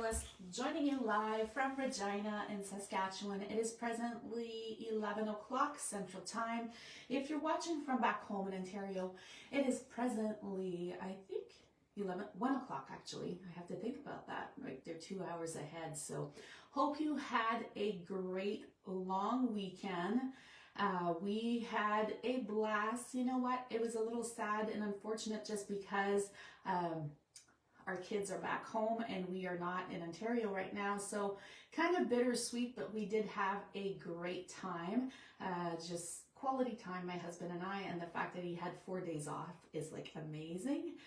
McGillis, joining you live from Regina in Saskatchewan. It is presently 11 o'clock Central Time. If you're watching from back home in Ontario, it is presently, I think, 1 o'clock actually. I have to think about that. Right, they're 2 hours ahead. So hope you had a great long weekend. We had a blast. You know what? It was a little sad and unfortunate just because our kids are back home and we are not in Ontario right now. So kind of bittersweet, but we did have a great time. Just quality time, my husband and I, and the fact that he had 4 days off is like amazing.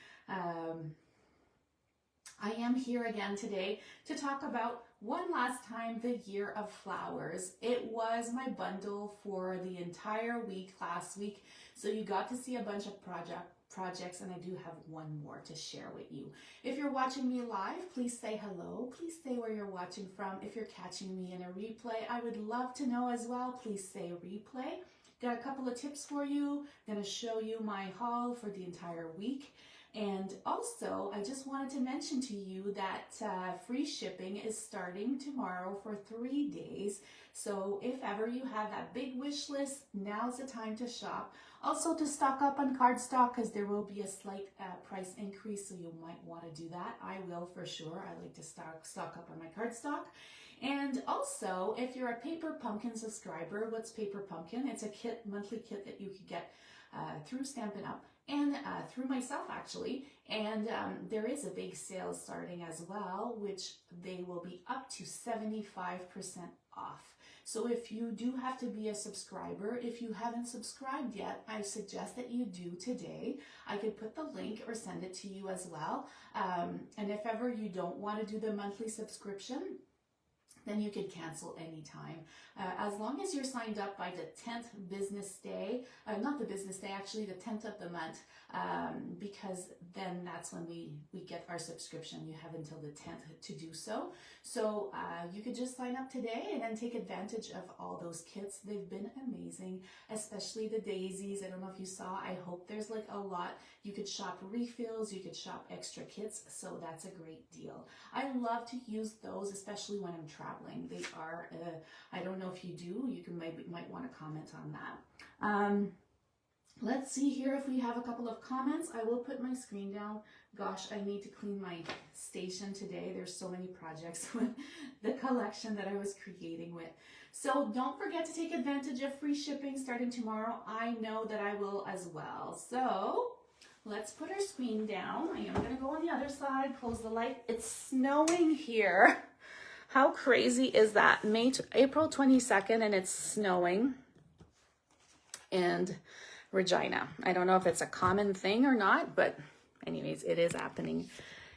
I am here again today to talk about one last time the Year of Flowers. It was my bundle for the entire week last week, so you got to see a bunch of projects, and I do have one more to share with you. If you're watching me live, please say hello. Please say where you're watching from. If you're catching me in a replay, I would love to know as well. Please say replay. Got a couple of tips for you. Going to show you my haul for the entire week. And also, I just wanted to mention to you that free shipping is starting tomorrow for 3 days. So if ever you have that big wish list, now's the time to shop. Also to stock up on cardstock, because there will be a slight price increase, so you might want to do that. I will for sure. I like to stock up on my cardstock. And also, if you're a Paper Pumpkin subscriber, what's Paper Pumpkin? It's a kit, monthly kit that you could get through Stampin Up and through myself actually. And there is a big sale starting as well, which they will be up to 75% off. So if you do have to be a subscriber, if you haven't subscribed yet, I suggest that you do today. I could put the link or send it to you as well. And if ever you don't want to do the monthly subscription, then you could cancel anytime. As long as you're signed up by the 10th business day, not the business day, actually the 10th of the month, because then that's when we get our subscription. You have until the 10th to do so. So you could just sign up today and then take advantage of all those kits. They've been amazing, especially the daisies. I don't know if you saw, I hope there's like a lot. You could shop refills, you could shop extra kits, so that's a great deal. I love to use those, especially when I'm traveling. They are, I don't know if you do, you might want to comment on that. Let's see here if we have a couple of comments. I will put my screen down. Gosh, I need to clean my station today. There's so many projects with the collection that I was creating with. So don't forget to take advantage of free shipping starting tomorrow. I know that I will as well. So let's put our screen down. I am going to go on the other side, close the light. It's snowing here. How crazy is that? April 22nd and it's snowing in Regina. I don't know if it's a common thing or not, but anyways, it is happening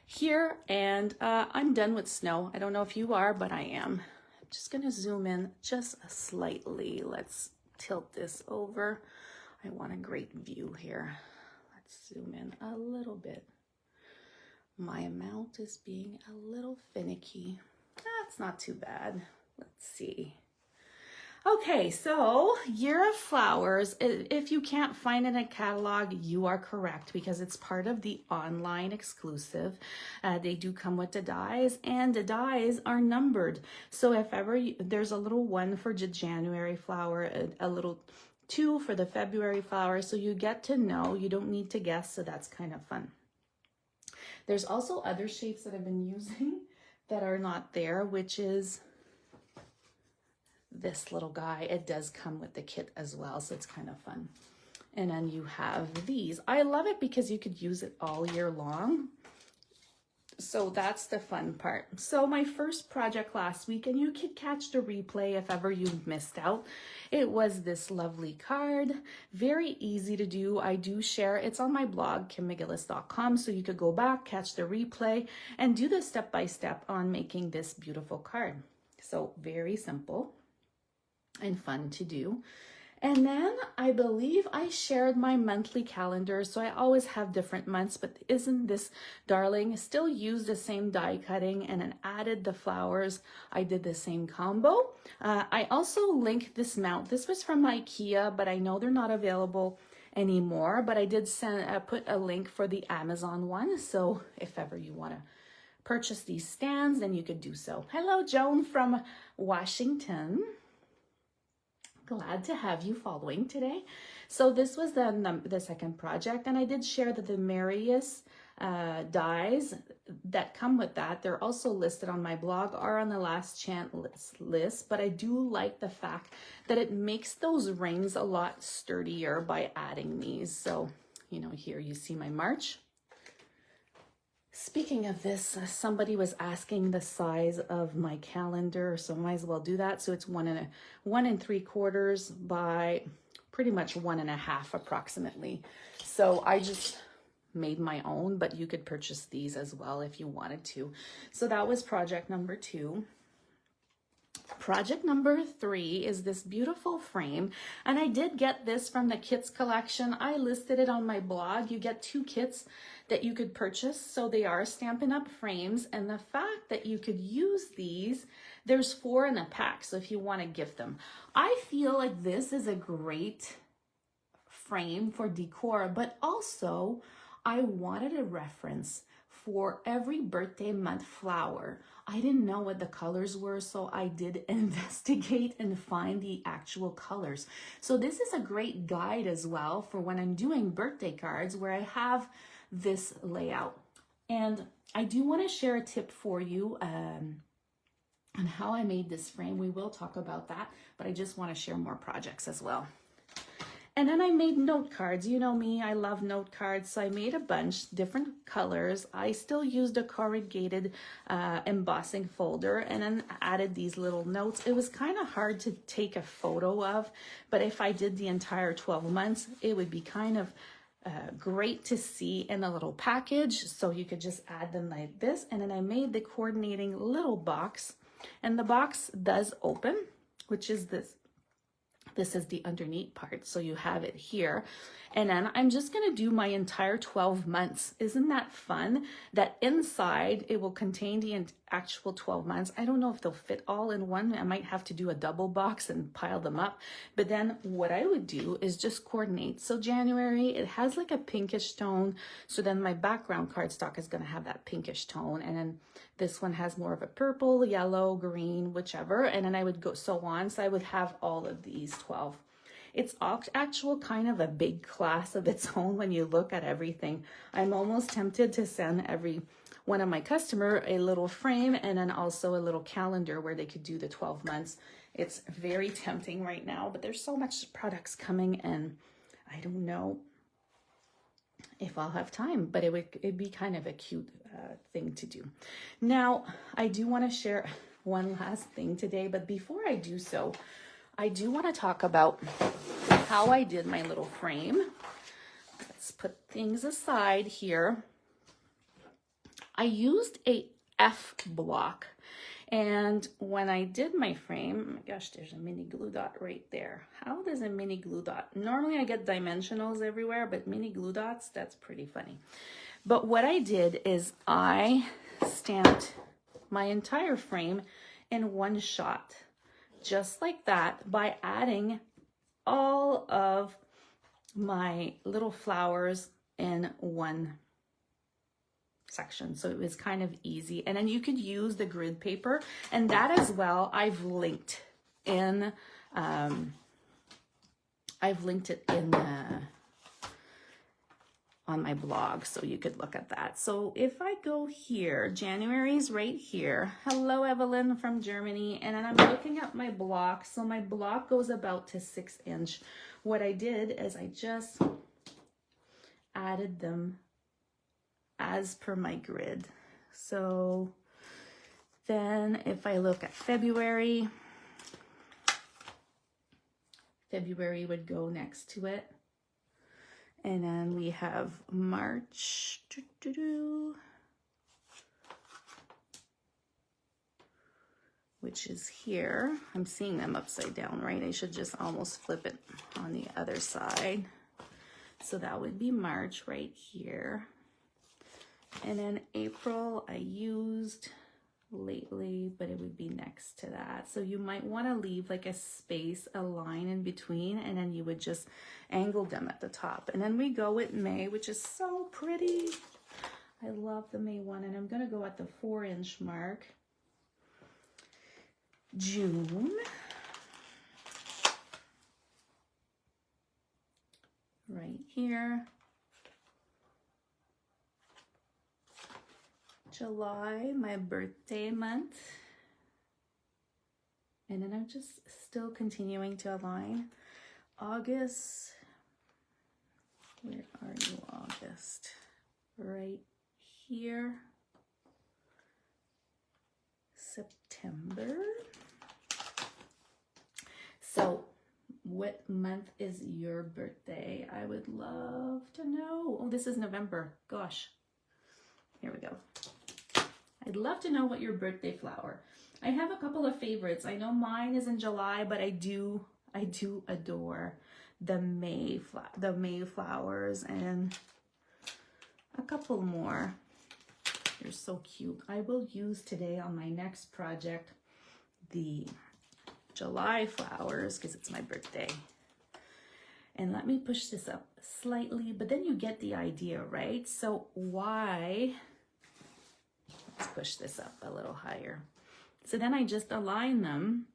here. And I'm done with snow. I don't know if you are, but I am. I'm just going to zoom in just slightly. Let's tilt this over. I want a great view here. Let's zoom in a little bit. My mount is being a little finicky. That's not too bad. Let's see. Okay, so Year of Flowers, if you can't find it in a catalog, you are correct because it's part of the online exclusive. They do come with the dies, and the dies are numbered. So if ever there's a little 1 for the January flower, a little 2 for the February flower, so you get to know, you don't need to guess, so that's kind of fun. There's also other shapes that I've been using that are not there, which is this little guy. It does come with the kit as well, so it's kind of fun. And then you have these. I love it because you could use it all year long. So that's the fun part. So my first project last week, and you could catch the replay if ever you missed out, it was this lovely card. Very easy to do. I do share, it's on my blog, kimmcgillis.com, so you could go back, catch the replay, and do the step-by-step on making this beautiful card. So very simple and fun to do. And then I believe I shared my monthly calendar. So I always have different months, but isn't this darling? Still use the same die cutting and then added the flowers. I did the same combo. I also linked this mount. This was from IKEA, but I know they're not available anymore. But I did put a link for the Amazon one. So if ever you want to purchase these stands, then you could do so. Hello, Joan from Washington. Glad to have you following today. So this was the second project, and I did share that the Marius dies that come with that, they're also listed on my blog, are on the last chance list, but I do like the fact that it makes those rings a lot sturdier by adding these. So, you know, here you see my March. Speaking of this, somebody was asking the size of my calendar, so I might as well do that. So it's 1 3/4 by pretty much 1.5 approximately. So I just made my own, but you could purchase these as well if you wanted to. So that was project number 2. Project number 3 is this beautiful frame, and I did get this from the kits collection. I listed it on my blog. You get 2 kits that you could purchase, so they are Stampin' Up frames, and the fact that you could use these, there's 4 in a pack, so if you want to gift them. I feel like this is a great frame for decor, but also I wanted a reference for every birthday month flower. I didn't know what the colors were, so I did investigate and find the actual colors. So this is a great guide as well for when I'm doing birthday cards where I have this layout. And I do want to share a tip for you on how I made this frame. We will talk about that, but I just want to share more projects as well. And then I made note cards. You know me, I love note cards. So I made a bunch, different colors. I still used a corrugated embossing folder and then added these little notes. It was kind of hard to take a photo of, but if I did the entire 12 months, it would be kind of great to see in a little package. So you could just add them like this. And then I made the coordinating little box, and the box does open, which is this. This is the underneath part, so you have it here. And then I'm just going to do my entire 12 months. Isn't that fun? That inside, it will contain the actual 12 months. I don't know if they'll fit all in one. I might have to do a double box and pile them up. But then what I would do is just coordinate. So January, it has like a pinkish tone. So then my background cardstock is going to have that pinkish tone. And then this one has more of a purple, yellow, green, whichever. And then I would go so on. So I would have all of these 12. It's actual kind of a big class of its own when you look at everything. I'm almost tempted to send every one of my customer a little frame and then also a little calendar where they could do the 12 months. It's very tempting right now, but there's so much products coming and I don't know if I'll have time, but it'd be kind of a cute thing to do. Now, I do want to share one last thing today, but before I do so, I do want to talk about how I did my little frame. Let's put things aside here. I used a F block, and when I did my frame, oh my gosh, there's a mini glue dot right there. How does a mini glue dot? Normally I get dimensionals everywhere, but mini glue dots, that's pretty funny. But what I did is I stamped my entire frame in one shot, just like that, by adding all of my little flowers in one section. So it was kind of easy. And then you could use the grid paper, and that as well, I've linked it in on my blog, so you could look at that. So if I go here, January's right here. Hello, Evelyn from Germany. And then I'm looking at my block. So my block goes about to 6 inch. What I did is I just added them as per my grid. So then if I look at February would go next to it. And then we have March, which is here. I'm seeing them upside down, right? I should just almost flip it on the other side. So that would be March right here. And then April I used lately, but it would be next to that. So you might want to leave like a space, a line in between, and then you would just angle them at the top. And then we go with May, which is so pretty. I love the May one, and I'm gonna go at the 4-inch mark. June. Right here. July, my birthday month. And then I'm just still continuing to align. August, where are you, August? Right here. September. So what month is your birthday? I would love to know. Oh, this is November. Gosh. Here we go. I'd love to know what your birthday flower. I have a couple of favorites. I know mine is in July, but I do adore the May flowers and a couple more. They're so cute. I will use today on my next project the July flowers because it's my birthday. And let me push this up slightly, but then you get the idea, right? So why, let's push this up a little higher. So then I just align them.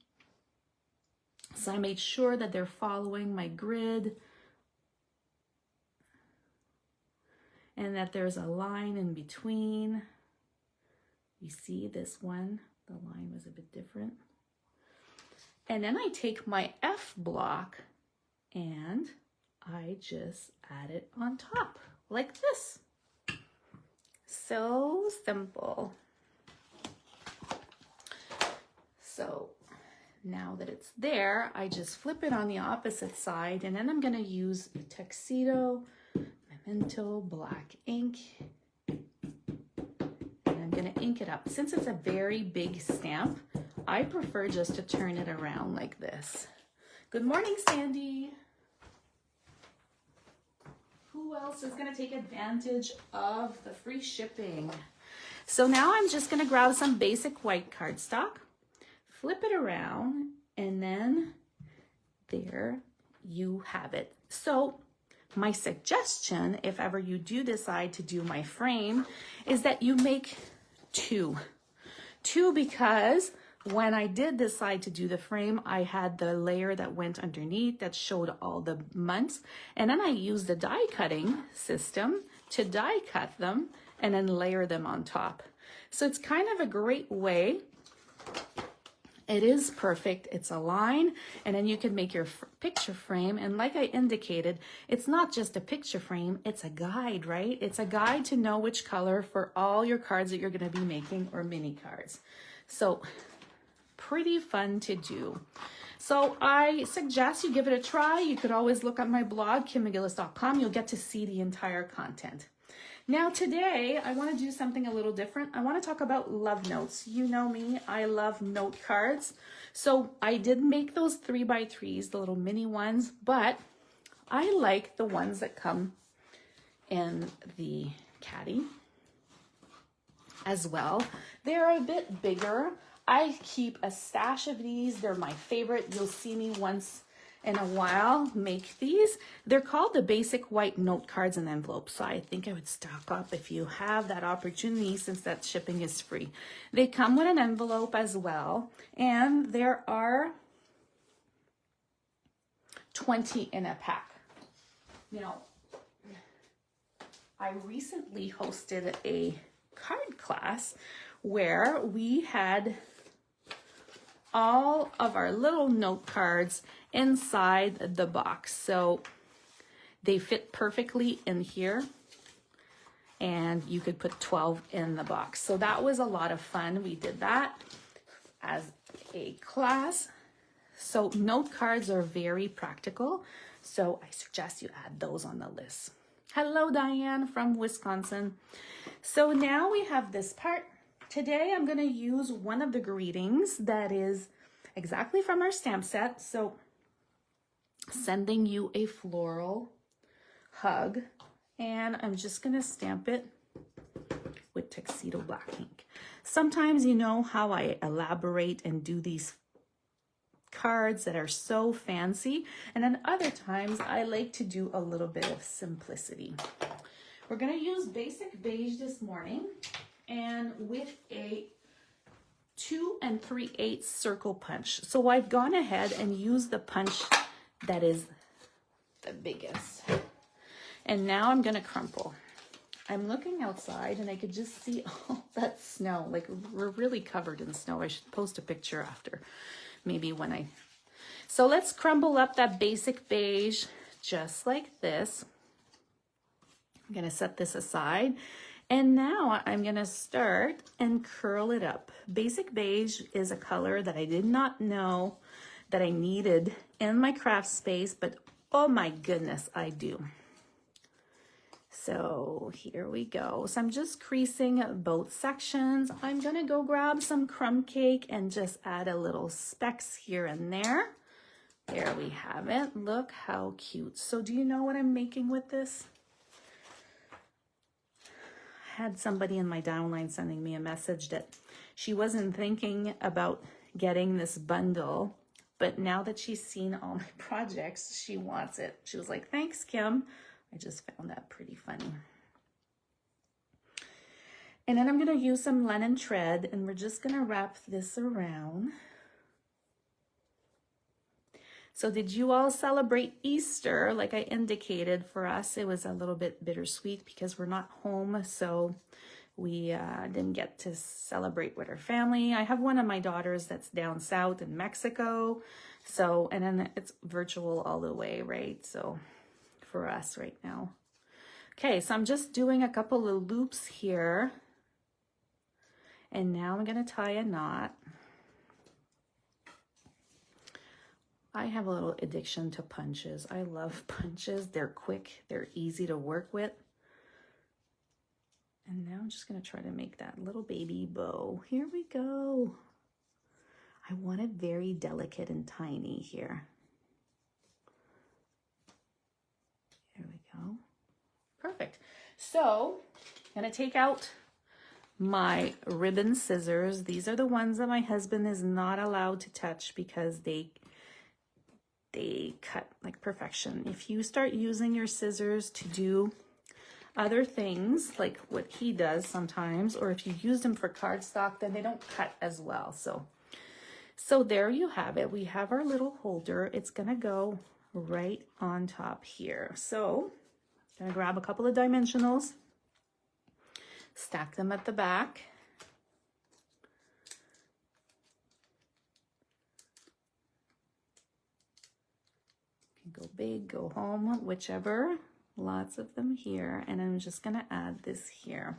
So I made sure that they're following my grid and that there's a line in between. You see this one, the line was a bit different. And then I take my F block and I just add it on top like this. So simple. So now that it's there, I just flip it on the opposite side, and then I'm gonna use a Tuxedo Memento black ink, and I'm gonna ink it up. Since it's a very big stamp, I prefer just to turn it around like this. Good morning, Sandy. Who else is gonna take advantage of the free shipping? So now I'm just gonna grab some basic white cardstock, flip it around, and then there you have it. So my suggestion, if ever you do decide to do my frame, is that you make two. Two, because when I did decide to do the frame, I had the layer that went underneath that showed all the months. And then I used the die cutting system to die cut them and then layer them on top. So it's kind of a great way. It is perfect. It's a line, and then you can make your picture frame. And like I indicated, it's not just a picture frame, it's a guide, right? It's a guide to know which color for all your cards that you're going to be making, or mini cards. So pretty fun to do. So I suggest you give it a try. You could always look at my blog, kimmcgillis.com. You'll get to see the entire content. Now today, I want to do something a little different. I want to talk about love notes. You know me, I love note cards. So I did make those 3x3s, the little mini ones, but I like the ones that come in the caddy as well. They're a bit bigger. I keep a stash of these. They're my favorite. You'll see me once in a while make these. They're called the basic white note cards and envelopes. So I think I would stock up if you have that opportunity, since that shipping is free. They come with an envelope as well, and there are 20 in a pack. You know, I recently hosted a card class where we had all of our little note cards inside the box. So they fit perfectly in here, and you could put 12 in the box. So that was a lot of fun. We did that as a class. So note cards are very practical. So I suggest you add those on the list. Hello, Diane from Wisconsin. So now we have this part. Today I'm going to use one of the greetings that is exactly from our stamp set. So sending you a floral hug, and I'm just going to stamp it with Tuxedo black ink. Sometimes you know how I elaborate and do these cards that are so fancy, and then other times I like to do a little bit of simplicity. We're gonna use basic beige this morning, and with a 2 3/8 circle punch. So I've gone ahead and used the punch that is the biggest. And now I'm gonna crumple. I'm looking outside and I could just see all that snow. Like, we're really covered in snow. I should post a picture after, maybe when I... So let's crumble up that basic beige just like this. I'm gonna set this aside. And now I'm gonna start and curl it up. Basic beige is a color that I did not know that I needed in my craft space, but oh my goodness, I do. So here we go. So I'm just creasing both sections. I'm gonna go grab some crumb cake and just add a little specks here and there. There we have it. Look how cute. So do you know what I'm making with this? I had somebody in my downline sending me a message that she wasn't thinking about getting this bundle, but now that she's seen all my projects, she wants it. She was like, thanks, Kim. I just found that pretty funny. And then I'm going to use some linen thread, and we're just going to wrap this around. So did you all celebrate Easter? Like I indicated, for us, it was a little bit bittersweet because we're not home. So we didn't get to celebrate with our family. I have one of my daughters that's down south in Mexico. So, and then it's virtual all the way, right? So for us right now. Okay, so I'm just doing a couple of loops here. And now I'm gonna tie a knot. I have a little addiction to punches. I love punches. They're quick, they're easy to work with. And now I'm just gonna try to make that little baby bow. Here we go. I want it very delicate and tiny here. There we go. Perfect. So I'm gonna take out my ribbon scissors. These are the ones that my husband is not allowed to touch because they cut like perfection. If you start using your scissors to do other things like what he does sometimes, or if you use them for cardstock, then they don't cut as well. So there you have it. We have our little holder. It's gonna go right on top here. So I'm gonna grab a couple of dimensionals, stack them at the back. You can go big, go home, whichever. Lots of them here. And I'm just gonna add this here.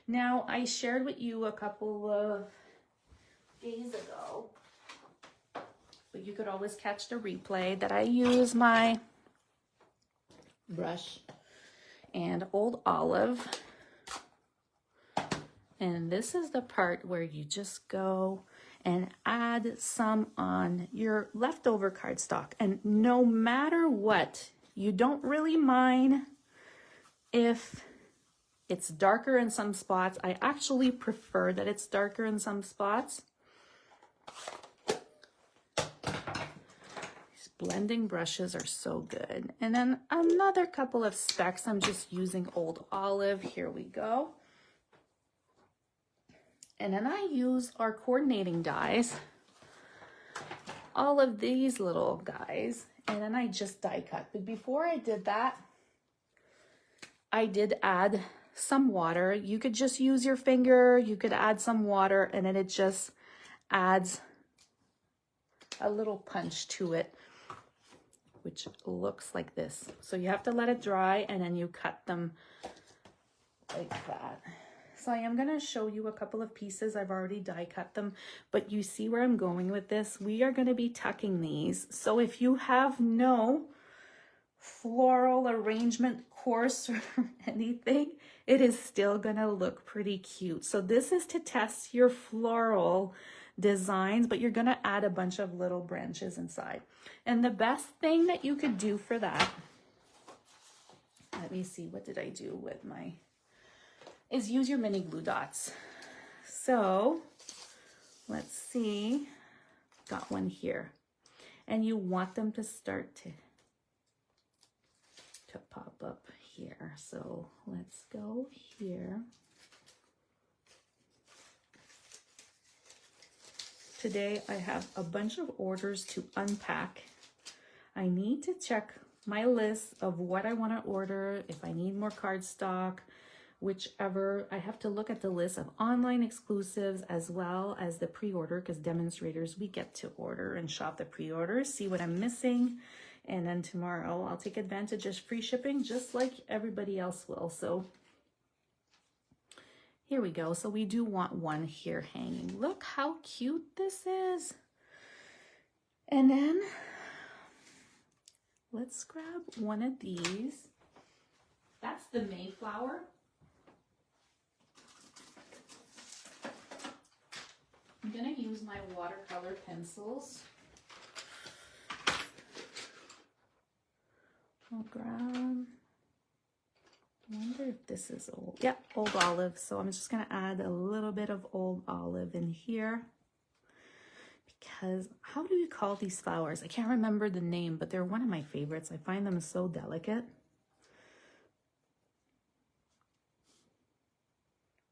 Now, I shared with you a couple of days ago, but you could always catch the replay, that I use my brush and Old Olive. And this is the part where you just go and add some on your leftover cardstock. And no matter what, you don't really mind if it's darker in some spots. I actually prefer that it's darker in some spots. These blending brushes are so good. And then another couple of specks. I'm just using Old Olive. Here we go. And then I use our coordinating dies, all of these little guys, and then I just die cut. But before I did that, I did add some water. You could just use your finger, you could add some water, and then it just adds a little punch to it, which looks like this. So you have to let it dry, and then you cut them like that. So I am going to show you a couple of pieces. I've already die cut them, but you see where I'm going with this. We are going to be tucking these. So if you have no floral arrangement course or anything, it is still going to look pretty cute. So this is to test your floral designs, but you're going to add a bunch of little branches inside. And the best thing that you could do for that, let me see, what did I do with my... is use your mini glue dots. So let's see, got one here, and you want them to start to pop up here. So let's go here. Today I have a bunch of orders to unpack. I need to check my list of what I want to order, if I need more cardstock, whichever. I have to look at the list of online exclusives as well as the pre-order, because demonstrators, we get to order and shop the pre-orders, see what I'm missing. And then tomorrow I'll take advantage of free shipping just like everybody else will. So here we go. So we do want one here hanging. Look how cute this is. And then let's grab one of these. That's the Mayflower. I'm gonna use my watercolor pencils. I'll grab, I wonder if this is old. Yep, Old Olive. So I'm just gonna add a little bit of Old Olive in here. Because how do you call these flowers? I can't remember the name, but they're one of my favorites. I find them so delicate.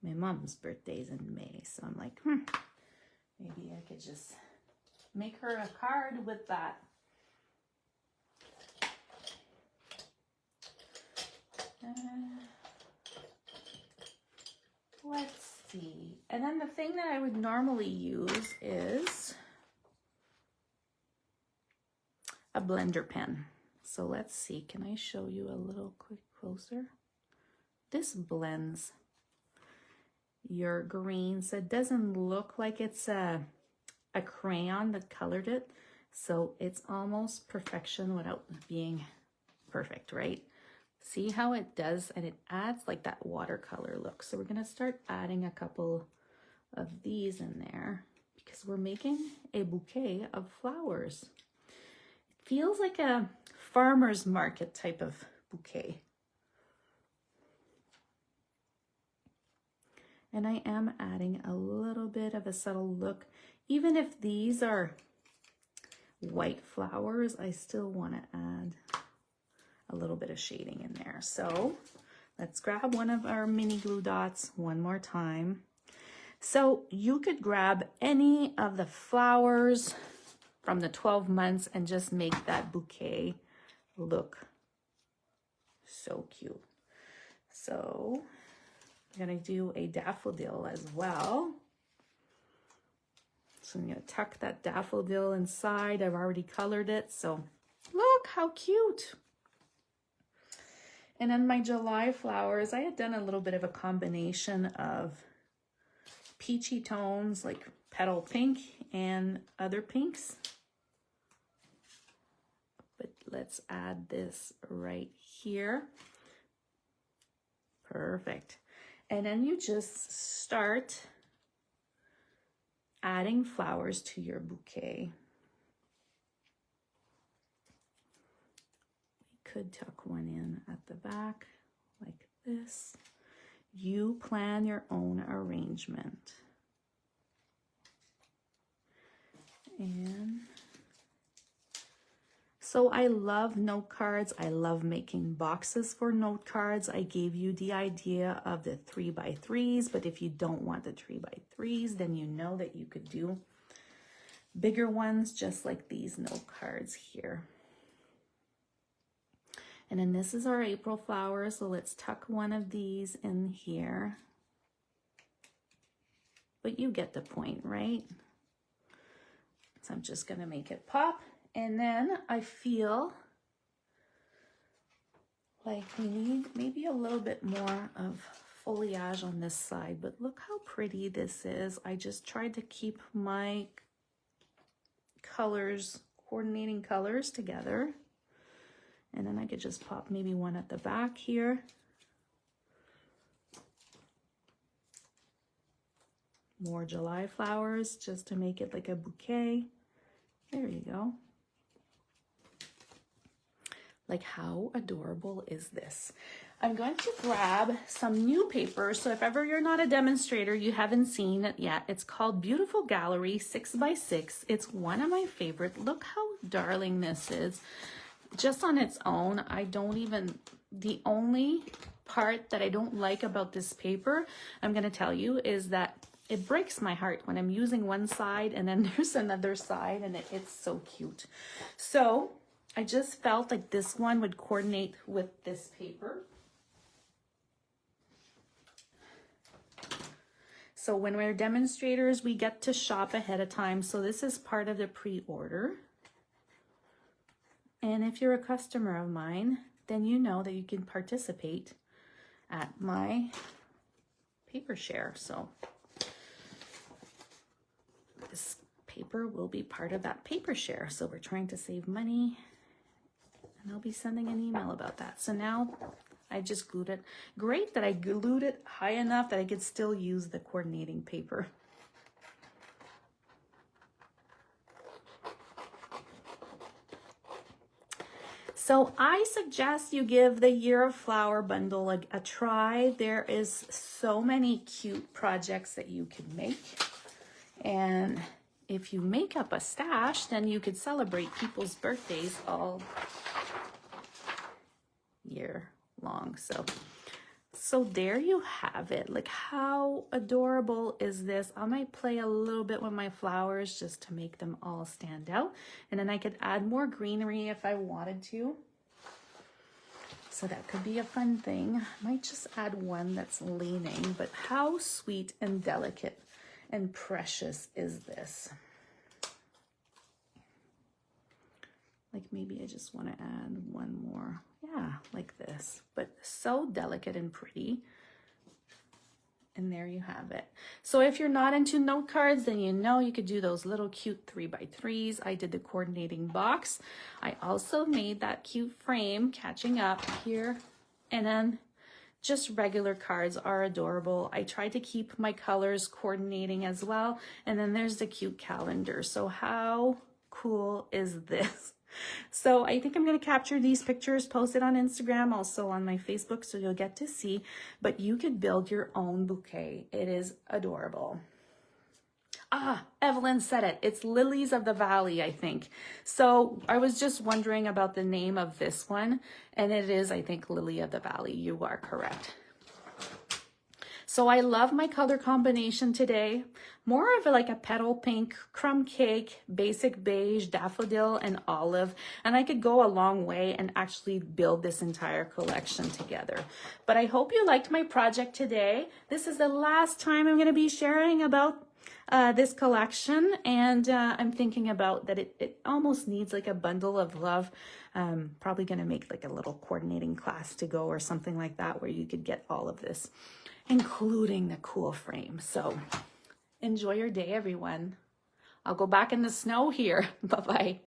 My mom's birthday's in May, so I'm like, maybe I could just make her a card with that. Let's see. And then the thing that I would normally use is a blender pen. So let's see. Can I show you a little quick closer? This blends your greens. It doesn't look like it's a crayon that colored it. So it's almost perfection without being perfect, right? See how it does, and it adds like that watercolor look. So we're gonna start adding a couple of these in there because we're making a bouquet of flowers. It feels like a farmer's market type of bouquet. And I am adding a little bit of a subtle look. Even if these are white flowers, I still want to add a little bit of shading in there. So let's grab one of our mini glue dots one more time. So you could grab any of the flowers from the 12 months and just make that bouquet look so cute. So I'm gonna do a daffodil as well. So I'm gonna tuck that daffodil inside. I've already colored it, so look how cute. And then my July flowers, I had done a little bit of a combination of peachy tones like petal pink and other pinks. But let's add this right here. Perfect. And then you just start adding flowers to your bouquet. Could tuck one in at the back like this. You plan your own arrangement. And so I love note cards. I love making boxes for note cards. I gave you the idea of the 3x3s, but if you don't want the 3x3s, then you know that you could do bigger ones just like these note cards here. And then this is our April flower, so let's tuck one of these in here. But you get the point, right? So I'm just gonna make it pop. And then I feel like we need maybe a little bit more of foliage on this side, but look how pretty this is. I just tried to keep my colors, coordinating colors together. And then I could just pop maybe one at the back here. More July flowers just to make it like a bouquet. There you go. Like, how adorable is this? I'm going to grab some new paper. So if ever you're not a demonstrator, you haven't seen it yet. It's called Beautiful Gallery 6x6. It's one of my favorite. Look how darling this is. just on its own, I don't even, the only part that I don't like about this paper, I'm going to tell you, is that it breaks my heart when I'm using one side and then there's another side, and it's so cute. So I just felt like this one would coordinate with this paper. So when we're demonstrators, we get to shop ahead of time. So this is part of the pre-order. And if you're a customer of mine, then you know that you can participate at my paper share. So this paper will be part of that paper share. So we're trying to save money, and I'll be sending an email about that. So now I just glued it. Great that I glued it high enough that I could still use the coordinating paper. So I suggest you give the Year of Flower bundle a try. There is so many cute projects that you can make. And if you make up a stash, then you could celebrate people's birthdays all year long. So there you have it. Like, how adorable is this? I might play a little bit with my flowers just to make them all stand out. And then I could add more greenery if I wanted to. So that could be a fun thing. I might just add one that's leaning, but how sweet and delicate and precious is this? Like, maybe I just want to add one more. Yeah, like this, but so delicate and pretty. And there you have it. So if you're not into note cards, then you know you could do those little cute 3x3s. I did the coordinating box. I also made that cute frame catching up here. And then just regular cards are adorable. I tried to keep my colors coordinating as well. And then there's the cute calendar. So how cool is this? So I think I'm going to capture these pictures, post it on Instagram, also on my Facebook, so you'll get to see. But you could build your own bouquet. It is adorable. Ah, Evelyn said it. It's Lilies of the Valley, I think. So I was just wondering about the name of this one. And it is, I think, Lily of the Valley. You are correct. So I love my color combination today. More of like a petal pink, crumb cake, basic beige, daffodil, and olive. And I could go a long way and actually build this entire collection together. But I hope you liked my project today. This is the last time I'm going to be sharing about this collection. And I'm thinking about that it almost needs like a bundle of love. Probably going to make like a little coordinating class to go or something like that where you could get all of this, including the cool frame. So enjoy your day, everyone. I'll go back in the snow here. Bye-bye.